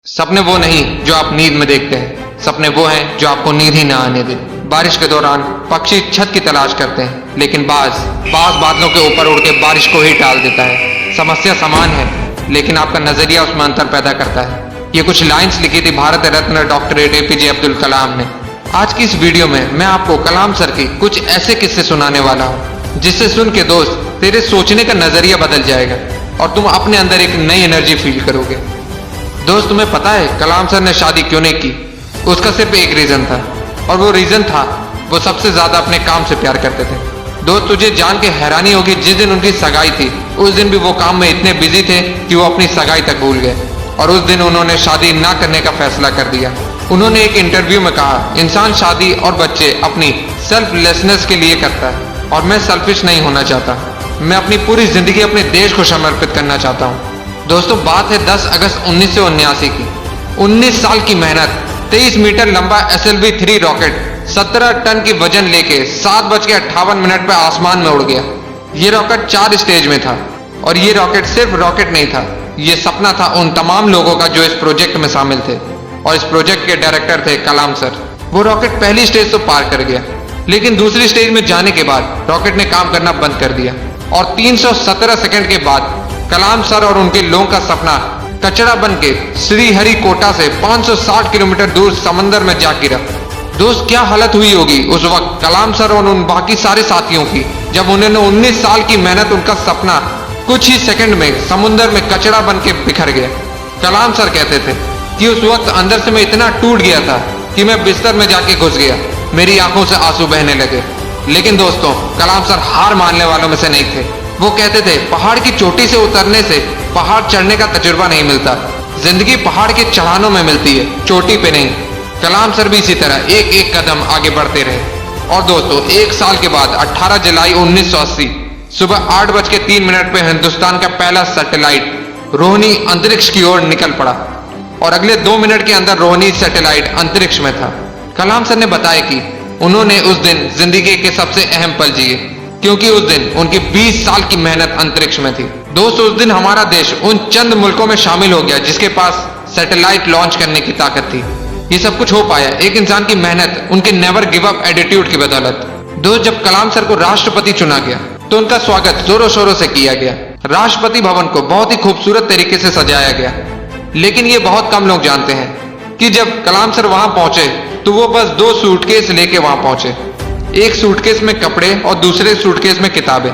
सपने वो नहीं जो आप नींद में देखते हैं, सपने वो हैं जो आपको नींद ही ना आने दे। बारिश के दौरान पक्षी छत की तलाश करते हैं, लेकिन बाज बादलों के ऊपर उड़ के बारिश को ही टाल देता है। समस्या समान है, लेकिन आपका नजरिया उसमें अंतर पैदा करता है। ये कुछ लाइंस लिखी थी भारत रत्न डॉक्टर APJ अब्दुल कलाम ने। आज की इस वीडियो में मैं आपको कलाम सर के कुछ ऐसे किस्से सुनाने वाला हूँ, जिससे सुन के दोस्त तेरे सोचने का नजरिया बदल जाएगा और तुम अपने अंदर एक नई एनर्जी फील करोगे। दोस्त, तुम्हें पता है कलाम सर ने शादी क्यों नहीं की? उसका सिर्फ एक रीजन था, और वो रीजन था वो सबसे ज्यादा अपने काम से प्यार करते थे। दोस्त, तुझे जान के हैरानी होगी, जिस दिन उनकी सगाई थी उस दिन भी वो काम में इतने बिजी थे कि वो अपनी सगाई तक भूल गए, और उस दिन उन्होंने शादी ना करने का फैसला कर दिया। उन्होंने एक इंटरव्यू में कहा, इंसान शादी और बच्चे अपनी सेल्फलेसनेस के लिए करता है, और मैं सेल्फिश नहीं होना चाहता। मैं अपनी पूरी जिंदगी अपने देश को समर्पित करना चाहता हूँ। दोस्तों, बात है 10 अगस्त 1979 की। 19 साल की मेहनत, 23 मीटर लंबा SLV-3 रॉकेट 17 टन की वजन लेके 7:58 पे आसमान में उड़ गया। ये रॉकेट 4 स्टेज में था, और ये रॉकेट सिर्फ रॉकेट नहीं था, ये सपना था उन तमाम लोगों का जो इस प्रोजेक्ट में शामिल थे, और इस प्रोजेक्ट के डायरेक्टर थे कलाम सर। वो रॉकेट पहली स्टेज तो पार कर गया, लेकिन दूसरी स्टेज में जाने के बाद रॉकेट ने काम करना बंद कर दिया, और 317 सेकंड के बाद कलाम सर और उनके लोगों का सपना कचरा बन के श्रीहरिकोटा से 560 किलोमीटर दूर समंदर में जा गिरा। दोस्त, क्या हालत हुई होगी उस वक्त कलाम सर और उन बाकी सारे साथियों की, जब उन्होंने 19 साल की मेहनत, उनका सपना कुछ ही सेकंड में समुद्र में कचरा बन के बिखर गया। कलाम सर कहते थे कि उस वक्त अंदर से मैं इतना टूट गया था कि मैं बिस्तर में जाके घुस गया, मेरी आंखों से आंसू बहने लगे। लेकिन दोस्तों, कलाम सर हार मानने वालों में से नहीं थे। वो कहते थे, पहाड़ की चोटी से उतरने से पहाड़ चढ़ने का तजुर्बा नहीं मिलता, जिंदगी पहाड़ के चढ़ानों में मिलती है, चोटी पे नहीं। कलाम सर भी इसी तरह एक एक कदम आगे बढ़ते रहे। और दोस्तों, एक साल के बाद 18 जुलाई 1980 सुबह 8:03 पे हिंदुस्तान का पहला सैटेलाइट रोहिणी अंतरिक्ष की ओर निकल पड़ा, और अगले 2 मिनट के अंदर रोहिणी सैटेलाइट अंतरिक्ष में था। कलाम सर ने बताया कि उन्होंने उस दिन जिंदगी के सबसे अहम पल जिए, क्योंकि उस दिन उनकी 20 साल की मेहनत अंतरिक्ष में थी। दोस्तों, उस दिन हमारा देश उन चंद मुल्कों में शामिल हो गया जिसके पास सैटेलाइट लॉन्च करने की ताकत थी। ये सब कुछ हो पाया एक इंसान की मेहनत, उनके नेवर गिव अप एटीट्यूड की बदौलत। दोस्त, जब कलाम सर को राष्ट्रपति चुना गया तो उनका स्वागत जोरों शोरों से किया गया। राष्ट्रपति भवन को बहुत ही खूबसूरत तरीके से सजाया गया, लेकिन ये बहुत कम लोग जानते हैं कि जब कलाम सर वहां पहुंचे तो वो बस 2 सूटकेस लेके वहां पहुंचे। एक सूटकेस में कपड़े और दूसरे सूटकेस में किताबें।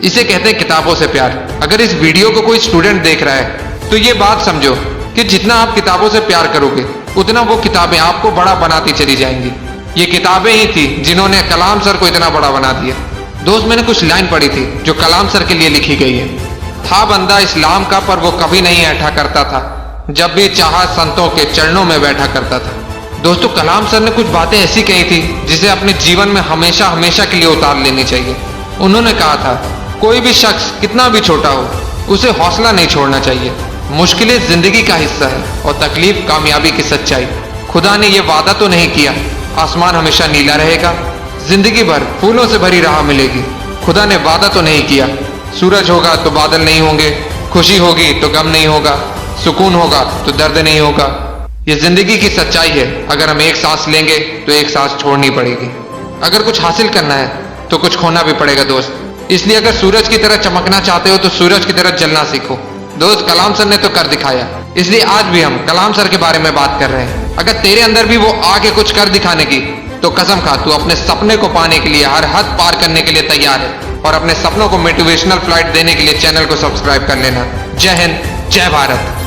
इसे कहते हैं किताबों से प्यार। अगर इस वीडियो को कोई स्टूडेंट देख रहा है तो ये बात समझो कि जितना आप किताबों से प्यार करोगे उतना वो किताबें आपको बड़ा बनाती चली जाएंगी। ये किताबें ही थी जिन्होंने कलाम सर को इतना बड़ा बना दिया। दोस्त, मैंने कुछ लाइन पढ़ी थी जो कलाम सर के लिए लिखी गई है। था बंदा इस्लाम का पर वो कभी नहीं ऐठा करता था, जब भी चाहा संतों के चरणों में बैठा करता था। दोस्तों, कलाम सर ने कुछ बातें ऐसी कही थी जिसे अपने जीवन में हमेशा हमेशा के लिए उतार लेनी चाहिए। उन्होंने कहा था, कोई भी शख्स कितना भी छोटा हो, उसे हौसला नहीं छोड़ना चाहिए। मुश्किलें जिंदगी का हिस्सा है और तकलीफ कामयाबी की सच्चाई। खुदा ने यह वादा तो नहीं किया आसमान हमेशा नीला रहेगा, जिंदगी भर फूलों से भरी राह मिलेगी। खुदा ने वादा तो नहीं किया सूरज होगा तो बादल नहीं होंगे, खुशी होगी तो गम नहीं होगा, सुकून होगा तो दर्द नहीं होगा। ये जिंदगी की सच्चाई है। अगर हम एक सांस लेंगे तो एक सांस छोड़नी पड़ेगी। अगर कुछ हासिल करना है तो कुछ खोना भी पड़ेगा दोस्त। इसलिए अगर सूरज की तरह चमकना चाहते हो तो सूरज की तरह जलना सीखो। दोस्त, कलाम सर ने तो कर दिखाया, इसलिए आज भी हम कलाम सर के बारे में बात कर रहे हैं। अगर तेरे अंदर भी वो आके कुछ कर दिखाने की, तो कसम खा तू अपने सपने को पाने के लिए हर हद पार करने के लिए तैयार है। और अपने सपनों को मोटिवेशनल फ्लाइट देने के लिए चैनल को सब्सक्राइब कर लेना। जय हिंद, जय भारत।